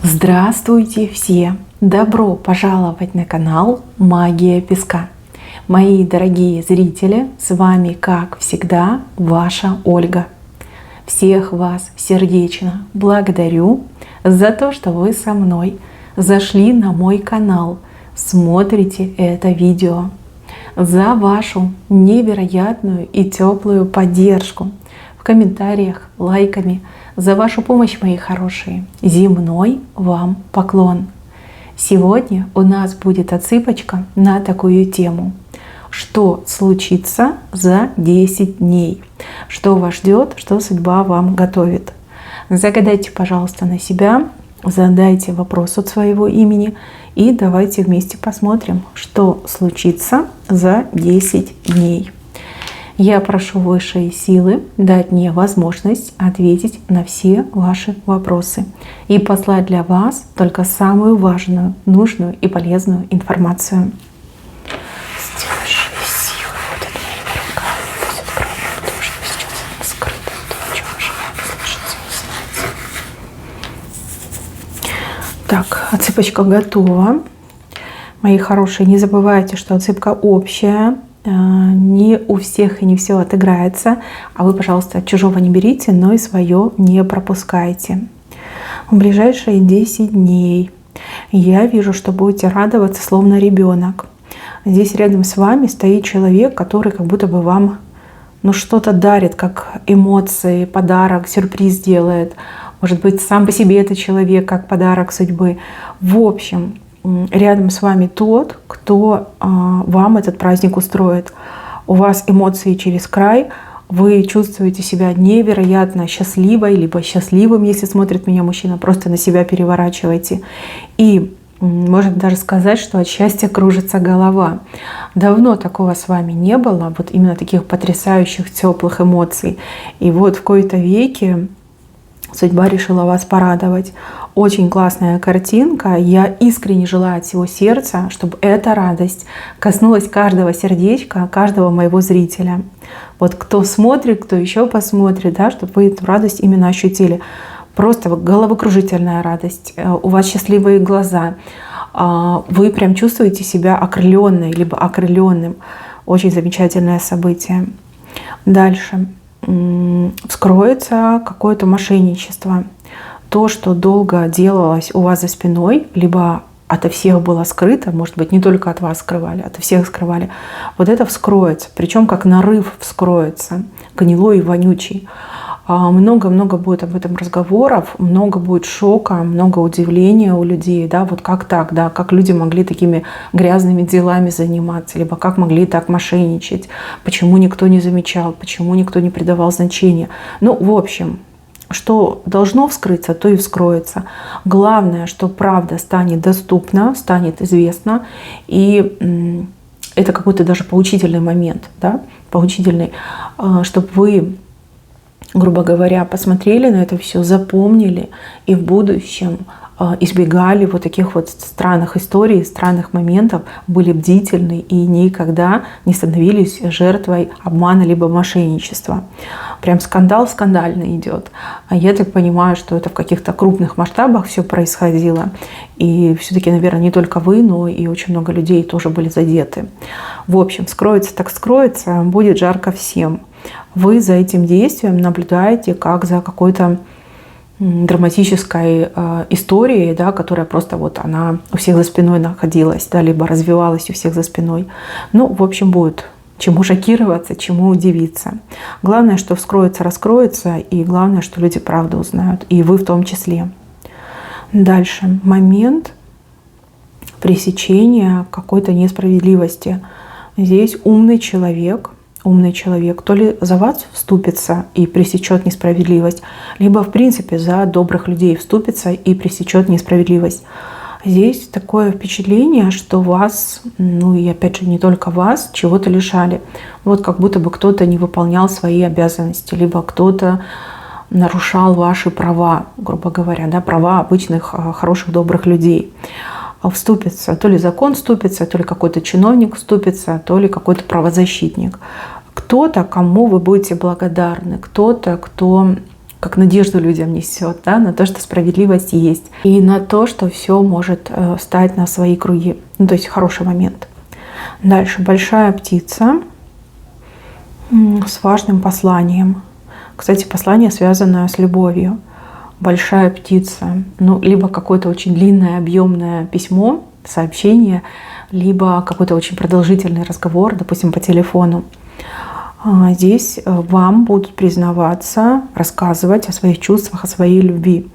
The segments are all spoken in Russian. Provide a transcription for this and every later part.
Здравствуйте все! Добро пожаловать на канал Магия Песка. Мои дорогие зрители, с вами, как всегда, ваша Ольга. Всех вас сердечно благодарю за то, что вы со мной зашли на мой канал, смотрите это видео, за вашу невероятную и теплую поддержку в комментариях, лайками, за вашу помощь, мои хорошие. Земной вам поклон. Сегодня у нас будет отсыпочка на такую тему. Что случится за 10 дней? Что вас ждет, что судьба вам готовит? Загадайте, пожалуйста, на себя, задайте вопрос от своего имени и давайте вместе посмотрим, что случится за 10 дней. Я прошу высшие силы дать мне возможность ответить на все ваши вопросы и послать для вас только самую важную, нужную и полезную информацию. Так, отсыпочка готова. Мои хорошие, не забывайте, что отсыпка общая. Не у всех и не все отыграется. А вы, пожалуйста, чужого не берите, но и свое не пропускайте. В ближайшие 10 дней я вижу, что будете радоваться, словно ребенок. Здесь рядом с вами стоит человек, который как будто бы вам что-то дарит, как эмоции, подарок, сюрприз делает. Может быть, сам по себе этот человек, как подарок судьбы. В общем, рядом с вами тот, кто вам этот праздник устроит. У вас эмоции через край, вы чувствуете себя невероятно счастливой, либо счастливым, если смотрит меня мужчина, просто на себя переворачивайте. И можно даже сказать, что от счастья кружится голова. Давно такого с вами не было, вот именно таких потрясающих, теплых эмоций. И вот в кои-то веки судьба решила вас порадовать. Очень классная картинка. Я искренне желаю от всего сердца, чтобы эта радость коснулась каждого сердечка, каждого моего зрителя. Вот кто смотрит, кто еще посмотрит, да, чтобы вы эту радость именно ощутили. Просто головокружительная радость. У вас счастливые глаза. Вы прям чувствуете себя окрыленной, либо окрыленным. Очень замечательное событие. Дальше. Вскроется какое-то мошенничество. То, что долго делалось у вас за спиной, либо ото всех было скрыто, может быть, не только от вас скрывали, ото всех скрывали, вот это вскроется. Причем как нарыв вскроется, гнилой и вонючий. Много-много будет об этом разговоров, много будет шока, много удивления у людей, да, вот как так, да, как люди могли такими грязными делами заниматься, либо как могли так мошенничать, почему никто не замечал, почему никто не придавал значения. В общем, что должно вскрыться, то и вскроется. Главное, что правда станет доступна, станет известна, и это какой-то даже поучительный момент, да, поучительный, чтобы вы, грубо говоря, посмотрели на это все, запомнили и в будущем избегали вот таких вот странных историй, странных моментов, были бдительны и никогда не становились жертвой обмана либо мошенничества. Прям скандал скандально идет. А я так понимаю, что это в каких-то крупных масштабах все происходило. И все-таки, наверное, не только вы, но и очень много людей тоже были задеты. В общем, скроется так скроется, будет жарко всем. Вы за этим действием наблюдаете как за какой-то драматической историей, да, которая просто вот она у всех за спиной находилась, да, либо развивалась у всех за спиной. В общем, будет чему шокироваться, чему удивиться. Главное, что вскроется, раскроется, и главное, что люди правду узнают, и вы в том числе. Дальше. Момент пресечения какой-то несправедливости. Здесь умный человек, то ли за вас вступится и пресечет несправедливость, либо в принципе за добрых людей вступится и пресечет несправедливость. Здесь такое впечатление, что вас, и опять же не только вас, чего-то лишали. Вот как будто бы кто-то не выполнял свои обязанности, либо кто-то нарушал ваши права, грубо говоря, да, права обычных хороших добрых людей. Вступится, то ли закон вступится, то ли какой-то чиновник вступится, то ли какой-то правозащитник. Кто-то, кому вы будете благодарны, кто-то, кто как надежду людям несет, да, на то, что справедливость есть, и на то, что все может стать на свои круги. Ну, то есть хороший момент. Дальше большая птица с важным посланием. Кстати, послание, связанное с любовью. Большая птица, ну, либо какое-то очень длинное, объемное письмо, сообщение, либо какой-то очень продолжительный разговор, допустим, по телефону. Здесь вам будут признаваться, рассказывать о своих чувствах, о своей любви.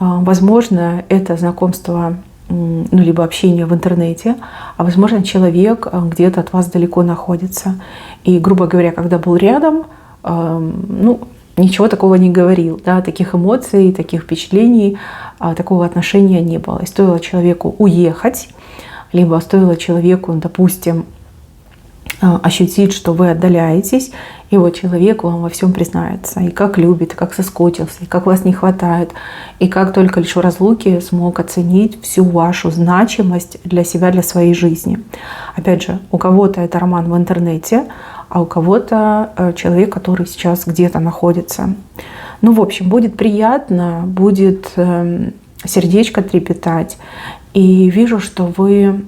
Возможно, это знакомство, ну, либо общение в интернете, а возможно, человек где-то от вас далеко находится. И, грубо говоря, когда был рядом, ну, ничего такого не говорил, да, таких эмоций, таких впечатлений, такого отношения не было. И стоило человеку уехать, либо стоило человеку, допустим, ощутить, что вы отдаляетесь, и вот человек вам во всем признается. И как любит, и как соскучился, и как вас не хватает, и как только лишь в разлуке смог оценить всю вашу значимость для себя, для своей жизни. Опять же, у кого-то это роман в интернете, а у кого-то человек, который сейчас где-то находится. Ну, в общем, будет приятно, будет сердечко трепетать. И вижу, что вы,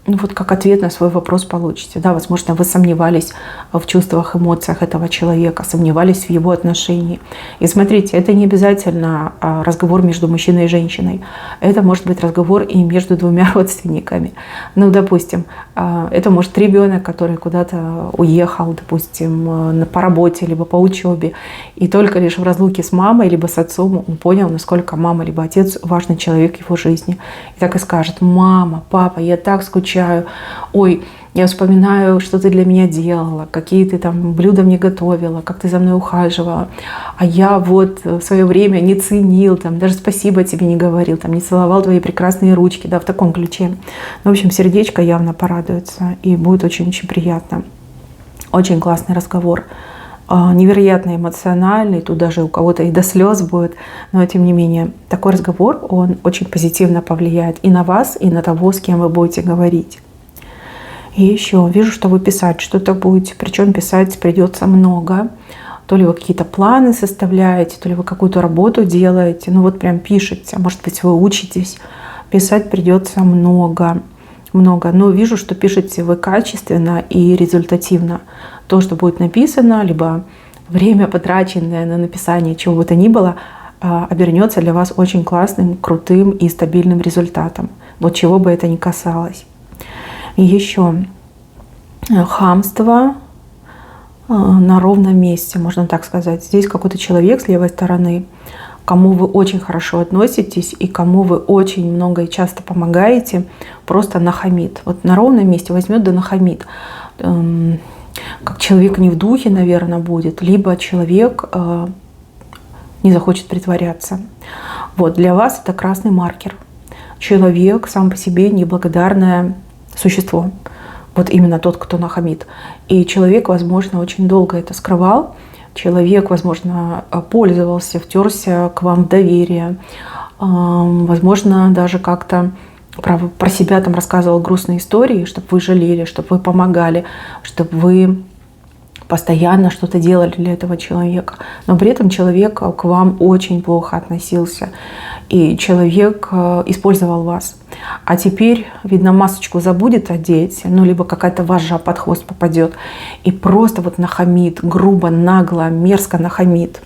ну, вот как ответ на свой вопрос получите. Да, возможно, вы сомневались в чувствах, эмоциях этого человека, сомневались в его отношении. И смотрите, это не обязательно разговор между мужчиной и женщиной. Это может быть разговор и между двумя родственниками. Ну, допустим, это может ребенок, который куда-то уехал, допустим, по работе, либо по учебе. И только лишь в разлуке с мамой, либо с отцом он понял, насколько мама, либо отец важный человек в его жизни. И так и скажет: мама, папа, я так скучаю. Ой, я вспоминаю, что ты для меня делала, какие ты там блюда мне готовила, как ты за мной ухаживала. А я вот в свое время не ценил, там, даже спасибо тебе не говорил, там, не целовал твои прекрасные ручки, да, в таком ключе. Ну, в общем, сердечко явно порадуется, и будет очень-очень приятно. Очень классный разговор. Невероятно эмоциональный, тут даже у кого-то и до слез будет, но тем не менее такой разговор, он очень позитивно повлияет и на вас, и на того, с кем вы будете говорить. И еще вижу, что вы писать что-то будете, причем писать придется много. То ли вы какие-то планы составляете, то ли вы какую-то работу делаете, ну вот прям пишете, может быть, вы учитесь, писать придется много. Но вижу, что пишете вы качественно и результативно. То, что будет написано, либо время, потраченное на написание чего бы то ни было, обернется для вас очень классным, крутым и стабильным результатом. Вот чего бы это ни касалось. И еще хамство на ровном месте, можно так сказать. Здесь какой-то человек с левой стороны, к кому вы очень хорошо относитесь и кому вы очень много и часто помогаете, просто нахамит. Вот на ровном месте возьмет да нахамит. Как человек не в духе, наверное, будет, либо человек не захочет притворяться. Вот, для вас это красный маркер. Человек сам по себе неблагодарное существо. Вот именно тот, кто нахамит. И человек, возможно, очень долго это скрывал. Человек, возможно, пользовался, втерся к вам в доверие. Возможно, даже как-то про себя там рассказывал грустные истории, чтобы вы жалели, чтобы вы помогали, чтобы вы постоянно что-то делали для этого человека. Но при этом человек к вам очень плохо относился. И человек использовал вас. А теперь, видно, масочку забудет одеть, ну, либо какая-то вожжа под хвост попадет. И просто вот нахамит, грубо, нагло, мерзко нахамит.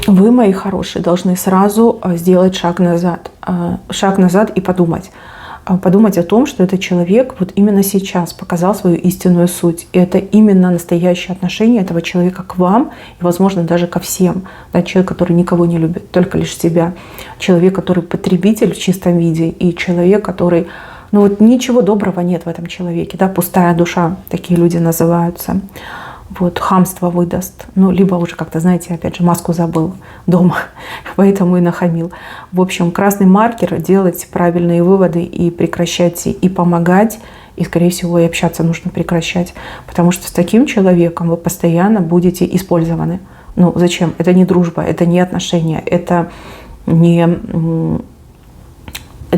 Вы, мои хорошие, должны сразу сделать шаг назад и подумать. Подумать о том, что этот человек вот именно сейчас показал свою истинную суть. И это именно настоящее отношение этого человека к вам и, возможно, даже ко всем. Да, человек, который никого не любит, только лишь себя. Человек, который потребитель в чистом виде. И человек, который... Ну вот ничего доброго нет в этом человеке. Да, пустая душа, такие люди называются. Вот, хамство выдаст. Ну, либо уже как-то, знаете, опять же, маску забыл дома, поэтому и нахамил. В общем, красный маркер, делать правильные выводы и прекращать и помогать, и, скорее всего, и общаться нужно прекращать. Потому что с таким человеком вы постоянно будете использованы. Ну, зачем? Это не дружба, это не отношения, это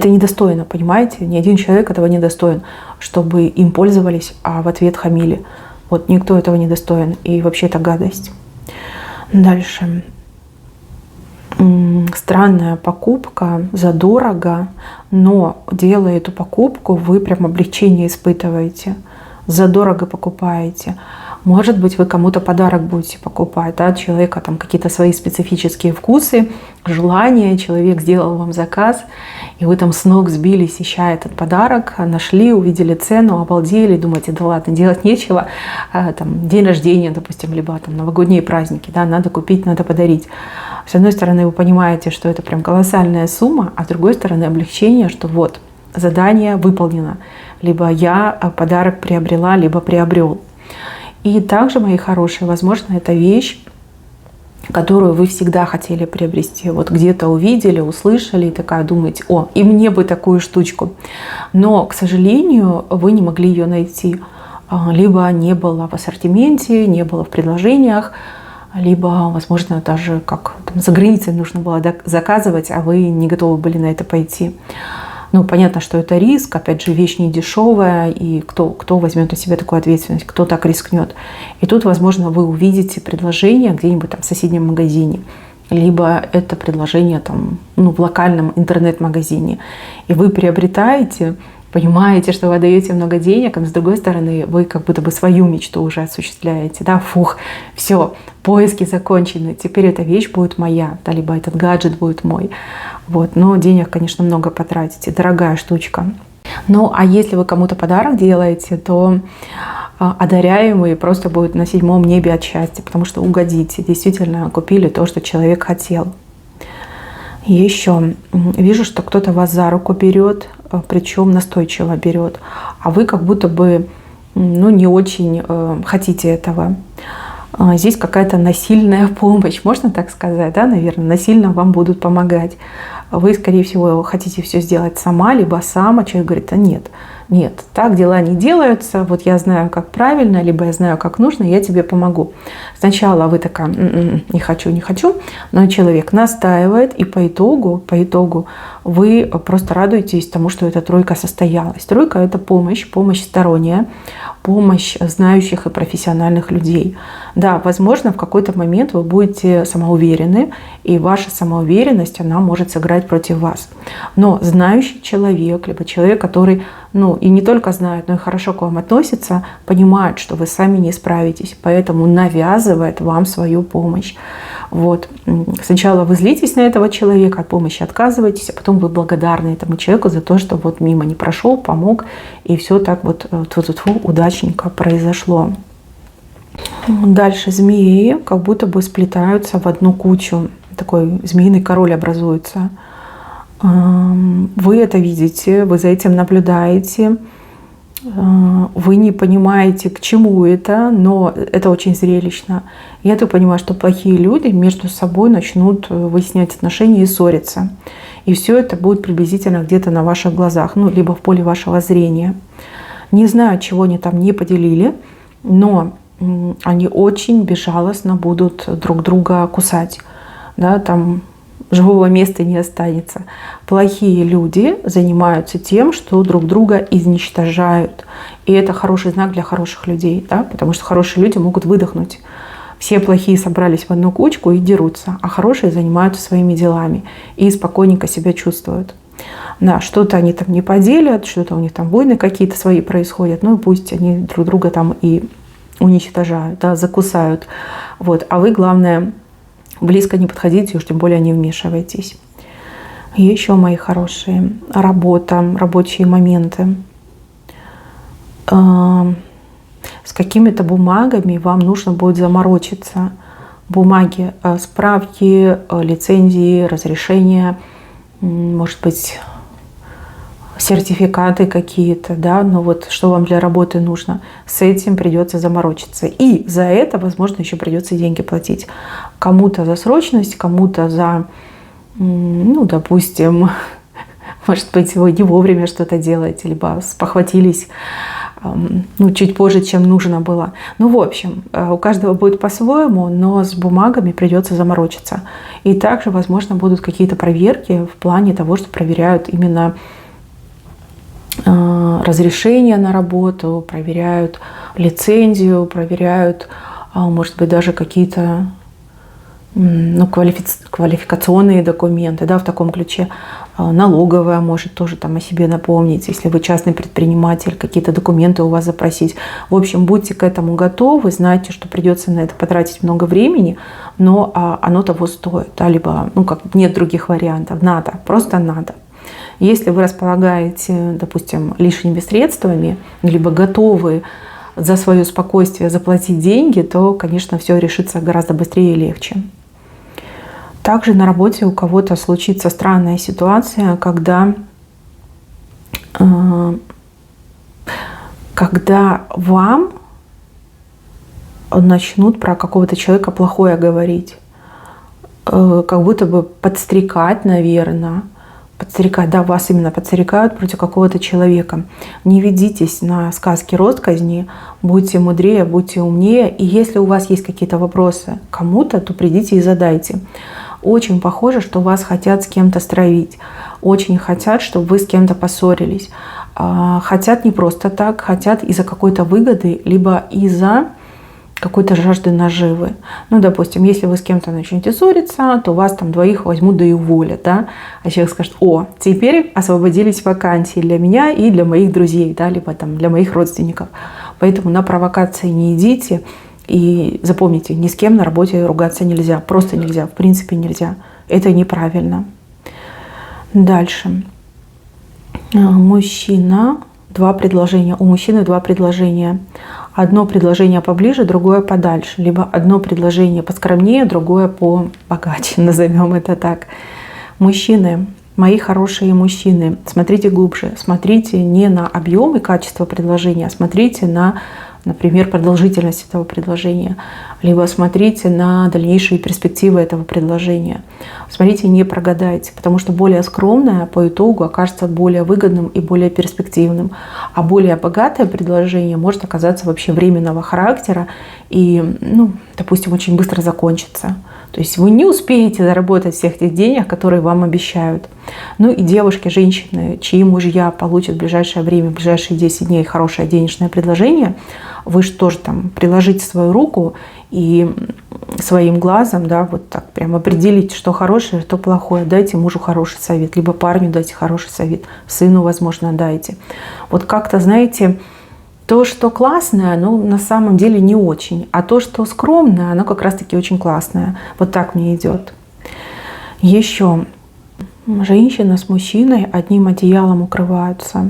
недостойно, понимаете? Ни один человек этого не достоин, чтобы им пользовались, а в ответ хамили. Вот никто этого не достоин. И вообще это гадость. Дальше. странная покупка задорого, но делая эту покупку, вы прям облегчение испытываете. Задорого покупаете. Может быть, вы кому-то подарок будете покупать, да, человека там какие-то свои специфические вкусы, желания, человек сделал вам заказ, и вы там с ног сбились, ища этот подарок, нашли, увидели цену, обалдели, думаете, да ладно, делать нечего, там, день рождения, допустим, либо там новогодние праздники, да, надо купить, надо подарить. С одной стороны, вы понимаете, что это прям колоссальная сумма, а с другой стороны, облегчение, что вот, задание выполнено, либо я подарок приобрела, либо приобрел. И также, мои хорошие, возможно, это вещь, которую вы всегда хотели приобрести. Вот где-то увидели, услышали и такая думаете, о, и мне бы такую штучку. Но, к сожалению, вы не могли ее найти. Либо не было в ассортименте, не было в предложениях, либо, возможно, даже как там, за границей нужно было заказывать, а вы не готовы были на это пойти. Ну, понятно, что это риск, опять же, вещь не дешевая, и кто возьмет на себя такую ответственность, кто так рискнет. И тут, возможно, вы увидите предложение где-нибудь там в соседнем магазине, либо это предложение там, ну, в локальном интернет-магазине. И вы приобретаете, понимаете, что вы отдаете много денег, а с другой стороны, вы как будто бы свою мечту уже осуществляете. Да, фух, все, поиски закончены, теперь эта вещь будет моя, да, либо этот гаджет будет мой. Вот. Но денег, конечно, много потратите, дорогая штучка. Ну, а если вы кому-то подарок делаете, то одаряемый просто будет на 7-м небе от счастья, потому что угодите, действительно купили то, что человек хотел. Еще вижу, что кто-то вас за руку берет, причем настойчиво берет, а вы как будто бы ну, не очень хотите этого. Здесь какая-то насильная помощь, можно так сказать, да, наверное, насильно вам будут помогать. Вы, скорее всего, хотите все сделать сама, либо сам, а человек говорит, а нет, так дела не делаются, вот я знаю, как правильно, либо я знаю, как нужно, я тебе помогу. Сначала вы такая, не хочу, но человек настаивает, и по итогу вы просто радуетесь тому, что эта тройка состоялась. Тройка – это помощь сторонняя, помощь знающих и профессиональных людей. Да, возможно, в какой-то момент вы будете самоуверены, и ваша самоуверенность, она может сыграть против вас. Но знающий человек, либо человек, который, ну, и не только знает, но и хорошо к вам относится, понимает, что вы сами не справитесь, поэтому навязывает вам свою помощь. Вот. Сначала вы злитесь на этого человека, от помощи отказываетесь, а потом вы благодарны этому человеку за то, что вот мимо не прошел, помог, и все так вот удачненько произошло. Дальше змеи как будто бы сплетаются в одну кучу. Такой змеиный король образуется. Вы это видите, вы за этим наблюдаете. Вы не понимаете, к чему это, но это очень зрелищно. Я так понимаю, что плохие люди между собой начнут выяснять отношения и ссориться. И все это будет приблизительно где-то на ваших глазах, ну, либо в поле вашего зрения. Не знаю, чего они там не поделили, но они очень безжалостно будут друг друга кусать. Да, там живого места не останется. Плохие люди занимаются тем, что друг друга изничтожают. И это хороший знак для хороших людей, да, потому что хорошие люди могут выдохнуть. Все плохие собрались в одну кучку и дерутся, а хорошие занимаются своими делами и спокойненько себя чувствуют. Да, что-то они там не поделят, что-то у них там войны какие-то свои происходят, ну и пусть они друг друга там и уничтожают, да, закусают. Вот. А вы, главное, близко не подходите, уж тем более не вмешивайтесь. И еще, мои хорошие, рабочие моменты. С какими-то бумагами вам нужно будет заморочиться. Бумаги, справки, лицензии, разрешения, может быть, сертификаты какие-то, да, но вот что вам для работы нужно, с этим придется заморочиться. И за это, возможно, еще придется деньги платить. Кому-то за срочность, кому-то за, ну, допустим, может быть, вы не вовремя что-то делаете, либо спохватились, ну, чуть позже, чем нужно было. Ну, в общем, у каждого будет по-своему, но с бумагами придется заморочиться. И также, возможно, будут какие-то проверки в плане того, что проверяют именно разрешение на работу, проверяют лицензию, проверяют, может быть, даже какие-то ну, квалификационные документы, да, в таком ключе. Налоговая может тоже там о себе напомнить, если вы частный предприниматель, какие-то документы у вас запросить. В общем, будьте к этому готовы, знайте, что придется на это потратить много времени, но оно того стоит, да, либо, ну, как нет других вариантов, надо, просто надо. Если вы располагаете, допустим, лишними средствами, либо готовы за свое спокойствие заплатить деньги, то, конечно, все решится гораздо быстрее и легче. Также на работе у кого-то случится странная ситуация, когда вам начнут про какого-то человека плохое говорить. Как будто бы подстрекать, наверное. Подстрекать, да, вас именно подстрекают против какого-то человека. Не ведитесь на сказки росказни, будьте мудрее, будьте умнее. И если у вас есть какие-то вопросы к кому-то, то придите и задайте. Очень похоже, что вас хотят с кем-то стравить. Очень хотят, чтобы вы с кем-то поссорились. Хотят не просто так, хотят из-за какой-то выгоды, либо из-за какой-то жажды наживы. Ну, допустим, если вы с кем-то начнете ссориться, то вас там двоих возьмут да и уволят, да? А человек скажет: о, теперь освободились вакансии для меня и для моих друзей, да, либо там для моих родственников. Поэтому на провокации не идите. И запомните, ни с кем на работе ругаться нельзя. Просто нельзя, в принципе нельзя. Это неправильно. Дальше. Мужчина. 2 предложения. У мужчины 2 предложения. Одно предложение поближе, другое подальше. Либо одно предложение поскромнее, другое побогаче, назовем это так. Мужчины, мои хорошие мужчины, смотрите глубже. Смотрите не на объем и качество предложения, а смотрите на, например, продолжительность этого предложения. Либо смотрите на дальнейшие перспективы этого предложения. Смотрите, не прогадайте, потому что более скромное по итогу окажется более выгодным и более перспективным. А более богатое предложение может оказаться вообще временного характера и, ну, допустим, очень быстро закончится. То есть вы не успеете заработать всех тех денег, которые вам обещают. Ну и девушки, женщины, чьи мужья получат в ближайшее время, в ближайшие 10 дней хорошее денежное предложение, вы же тоже там приложите свою руку и своим глазом, да, вот так прям определите, что хорошее, что плохое. Дайте мужу хороший совет, либо парню дайте хороший совет, сыну, возможно, дайте. Вот как-то, знаете, то, что классное, оно на самом деле не очень. А то, что скромное, оно как раз-таки очень классное. Вот так мне идет. Еще. Женщина с мужчиной одним одеялом укрываются.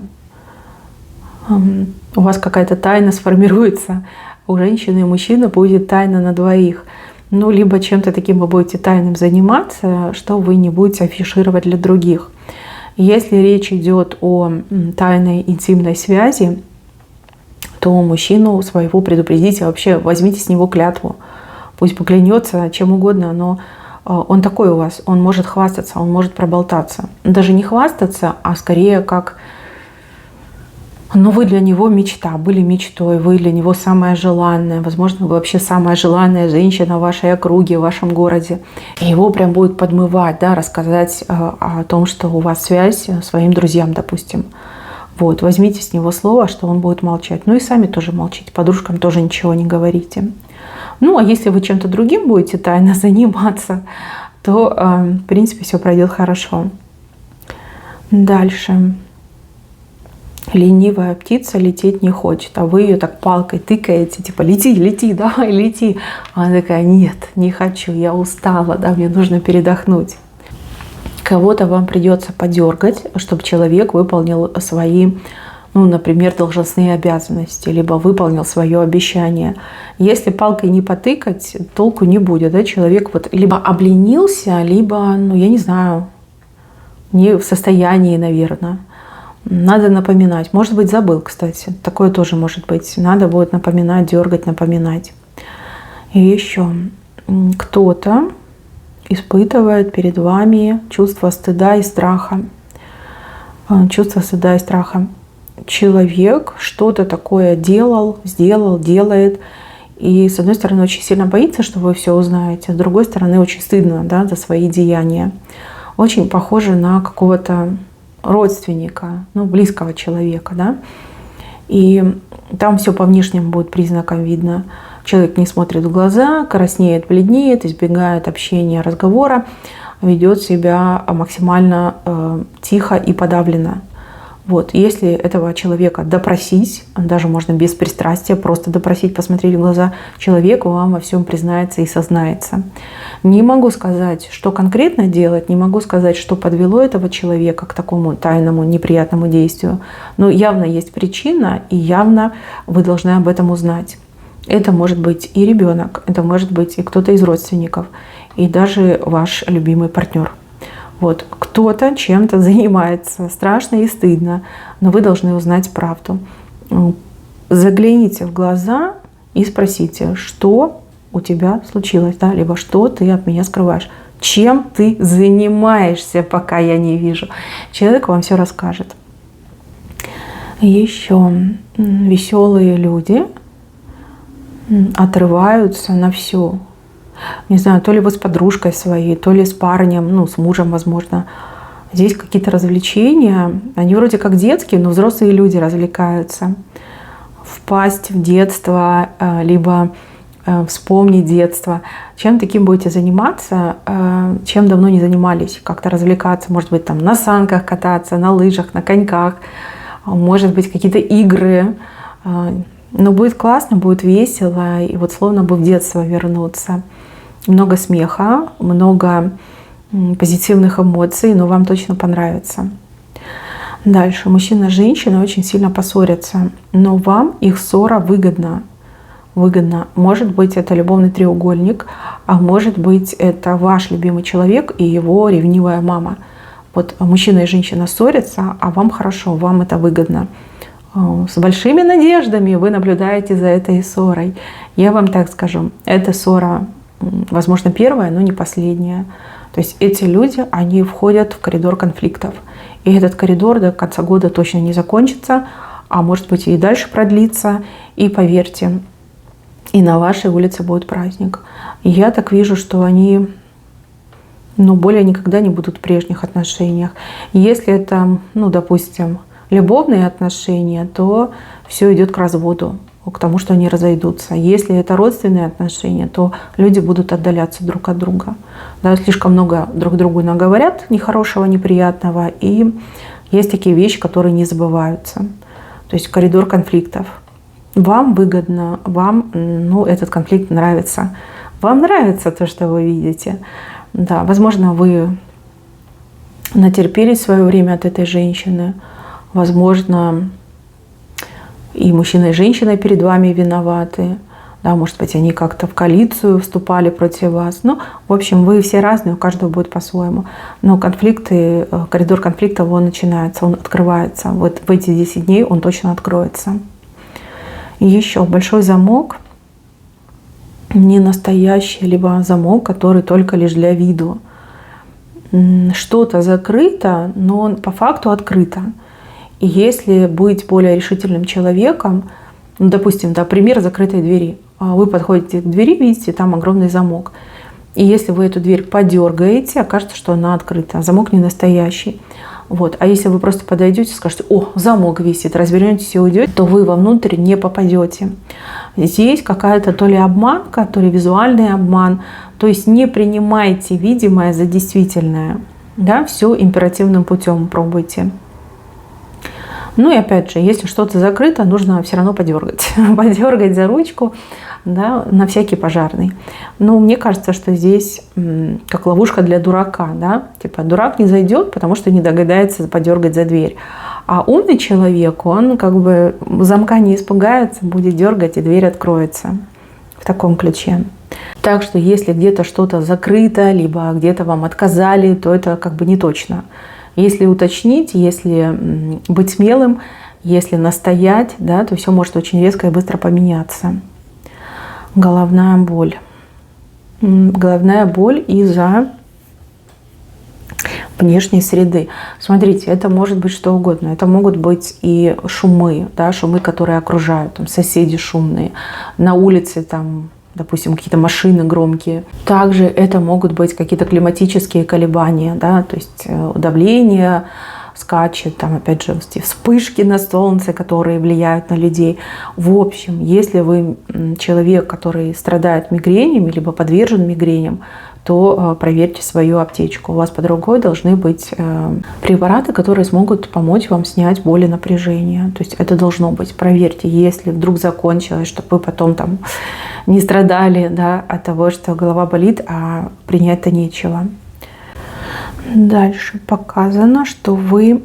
У вас какая-то тайна сформируется. У женщины и мужчины будет тайна на двоих. Ну, либо чем-то таким вы будете тайным заниматься, что вы не будете афишировать для других. Если речь идет о тайной интимной связи, то мужчину своего предупредите, вообще возьмите с него клятву. Пусть поклянется чем угодно, но он такой у вас, он может хвастаться, он может проболтаться. Даже не хвастаться, а скорее как: ну, вы для него мечта, были мечтой, вы для него самая желанная, возможно, вы вообще самая желанная женщина в вашей округе, в вашем городе. И его прям будет подмывать, да, рассказать о том, что у вас связь своим друзьям, допустим. Вот, возьмите с него слово, что он будет молчать. Ну и сами тоже молчите, подружкам тоже ничего не говорите. Ну, а если вы чем-то другим будете тайно заниматься, то, в принципе, все пройдет хорошо. Дальше. Ленивая птица лететь не хочет, а вы ее так палкой тыкаете, типа: лети, лети, давай, лети. А она такая: нет, не хочу, я устала, да, мне нужно передохнуть. Кого-то вам придется подергать, чтобы человек выполнил свои, ну, например, должностные обязанности, либо выполнил свое обещание. Если палкой не потыкать, толку не будет. Да? Человек вот либо обленился, либо, ну, я не знаю, не в состоянии, наверное. Надо напоминать. Может быть, забыл, кстати. Такое тоже может быть. Надо будет напоминать, дергать, напоминать. И еще кто-то испытывает перед вами чувство стыда и страха. Чувство стыда и страха. Человек что-то такое делал, сделал, делает. И с одной стороны очень сильно боится, что вы все узнаете. А с другой стороны очень стыдно, да, за свои деяния. Очень похоже на какого-то родственника, ну, близкого человека. Да? И там все по внешним будет признакам видно. Человек не смотрит в глаза, краснеет, бледнеет, избегает общения, разговора, ведет себя максимально тихо и подавленно. Вот. Если этого человека допросить, даже можно без пристрастия, просто допросить, посмотреть в глаза, человек вам во всем признается и сознается. Не могу сказать, что конкретно делать, не могу сказать, что подвело этого человека к такому тайному, неприятному действию, но явно есть причина, и явно вы должны об этом узнать. Это может быть и ребенок, это может быть и кто-то из родственников, и даже ваш любимый партнер. Вот. Кто-то чем-то занимается, страшно и стыдно, но вы должны узнать правду. Загляните в глаза и спросите, что у тебя случилось, да? Либо что ты от меня скрываешь, чем ты занимаешься, пока я не вижу. Человек вам все расскажет. Еще веселые люди отрываются на все. Не знаю, то ли вы с подружкой своей, то ли с парнем, ну, с мужем, возможно. Здесь какие-то развлечения, они вроде как детские, но взрослые люди развлекаются. Впасть в детство, либо вспомнить детство. Чем таким будете заниматься, чем давно не занимались, как-то развлекаться, может быть, там на санках кататься, на лыжах, на коньках, может быть, какие-то игры. Но будет классно, будет весело, и вот словно бы в детство вернуться. Много смеха, много позитивных эмоций, но вам точно понравится. Дальше. Мужчина и женщина очень сильно поссорятся, но вам их ссора выгодна. Выгодно. Может быть, это любовный треугольник, а может быть, это ваш любимый человек и его ревнивая мама. Вот мужчина и женщина ссорятся, а вам хорошо, вам это выгодно. С большими надеждами вы наблюдаете за этой ссорой. Я вам так скажу, эта ссора, возможно, первая, но не последняя. То есть эти люди, они входят в коридор конфликтов. И этот коридор до конца года точно не закончится, а может быть и дальше продлится. И поверьте, и на вашей улице будет праздник. И я так вижу, что они более никогда не будут в прежних отношениях. И если это, допустим, любовные отношения, то все идет к разводу, к тому, что они разойдутся. Если это родственные отношения, то люди будут отдаляться друг от друга. Да, слишком много друг другу наговорят нехорошего, неприятного, и есть такие вещи, которые не забываются. То есть коридор конфликтов. Вам выгодно, вам этот конфликт нравится. Вам нравится то, что вы видите. Да, возможно, вы натерпелись в свое время от этой женщины. Возможно, и мужчина, и женщина перед вами виноваты. Да, может быть, они как-то в коалицию вступали против вас. В общем, вы все разные, у каждого будет по-своему. Но конфликты, коридор конфликта, он начинается, он открывается. Вот в эти 10 дней он точно откроется. И еще большой замок, не настоящий, либо замок, который только лишь для виду. Что-то закрыто, но он по факту открыто. И если быть более решительным человеком, допустим, пример закрытой двери. Вы подходите к двери, видите, там огромный замок. И если вы эту дверь подергаете, окажется, что она открыта. Замок не настоящий. Вот. А если вы просто подойдете и скажете: о, замок висит, развернетесь и уйдете, то вы вовнутрь не попадете. Здесь какая-то то ли обманка, то ли визуальный обман. То есть не принимайте видимое за действительное. Да? Все императивным путем пробуйте. И опять же, если что-то закрыто, нужно все равно подергать. Подергать за ручку, да, на всякий пожарный. Мне кажется, что здесь как ловушка для дурака. Да? Типа дурак не зайдет, потому что не догадается подергать за дверь. А умный человек, он замка не испугается, будет дергать, и дверь откроется. В таком ключе. Так что если где-то что-то закрыто, либо где-то вам отказали, то это не точно. Если уточнить, если быть смелым, если настоять, да, то все может очень резко и быстро поменяться. Головная боль. Головная боль из-за внешней среды. Смотрите, это может быть что угодно. Это могут быть и шумы, да, шумы, которые окружают, соседи шумные, на улице допустим, какие-то машины громкие. Также это могут быть какие-то климатические колебания, да, то есть давление, скачет, там опять же вспышки на солнце, которые влияют на людей. В общем, если вы человек, который страдает мигренями, либо подвержен мигреням, то проверьте свою аптечку. У вас под рукой должны быть препараты, которые смогут помочь вам снять боль и напряжение. То есть это должно быть. Проверьте, если вдруг закончилось, чтобы вы потом там не страдали, да, от того, что голова болит, а принять-то нечего. Дальше показано, что вы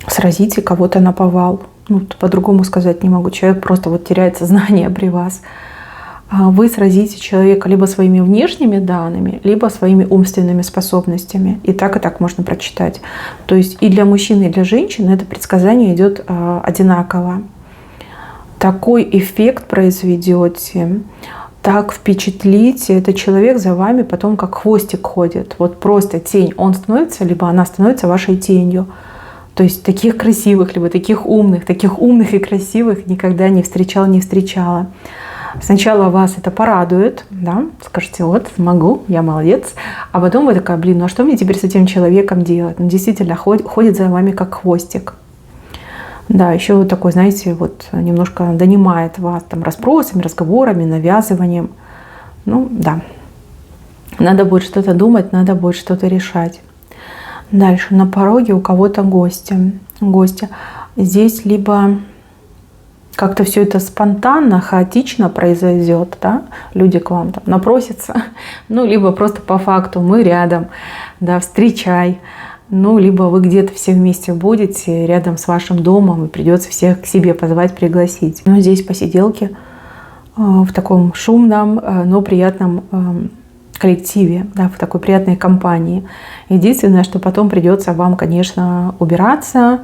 сразите кого-то наповал. Ну, по-другому сказать не могу. Человек просто вот теряет сознание при вас. Вы сразите человека либо своими внешними данными, либо своими умственными способностями. И так можно прочитать. То есть и для мужчины, и для женщины это предсказание идет одинаково. Такой эффект произведете, так впечатлите, этот человек за вами потом как хвостик ходит. Вот просто тень, он становится, либо она становится вашей тенью. То есть таких красивых, либо таких умных и красивых никогда не встречала. Сначала вас это порадует, да, скажете, вот, могу, я молодец. А потом вы такая, блин, ну а что мне теперь с этим человеком делать? Он действительно ходит за вами как хвостик. Да, еще вот такой, знаете, вот немножко донимает вас там расспросами, разговорами, навязыванием. Ну, да. Надо будет что-то думать, надо будет что-то решать. Дальше, на пороге у кого-то гости. Здесь либо как-то все это спонтанно, хаотично произойдет, да, люди к вам там напросятся, ну, либо просто по факту мы рядом, да, встречай, ну, либо вы где-то все вместе будете рядом с вашим домом и придется всех к себе позвать, пригласить. Но здесь посиделки в таком шумном, но приятном коллективе, да, в такой приятной компании. Единственное, что потом придется вам, конечно, убираться,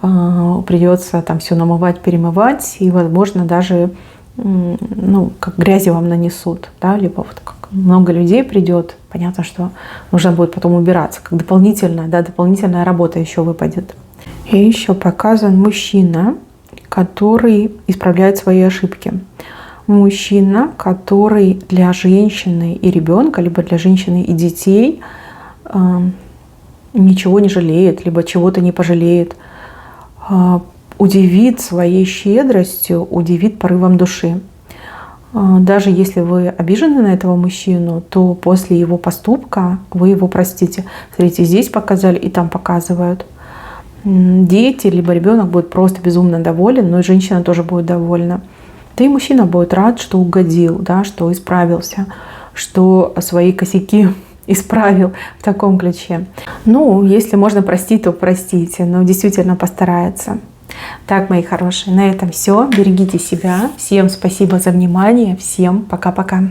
придется там все намывать, перемывать, и, возможно, даже, ну, как грязи вам нанесут, да, либо вот как много людей придет, понятно, что нужно будет потом убираться, как дополнительная работа еще выпадет. И еще показан мужчина, который исправляет свои ошибки. Мужчина, который для женщины и ребенка, либо для женщины и детей ничего не жалеет, либо чего-то не пожалеет, удивит своей щедростью, удивит порывом души. Даже если вы обижены на этого мужчину, то после его поступка вы его простите. Смотрите, здесь показали и там показывают. Дети, либо ребенок будет просто безумно доволен, но и женщина тоже будет довольна. Да и мужчина будет рад, что угодил, да, что исправился, что свои косяки исправил в таком ключе. Ну, если можно простить, то простите, но действительно постарается. Так, мои хорошие, на этом все. Берегите себя. Всем спасибо за внимание. Всем пока-пока.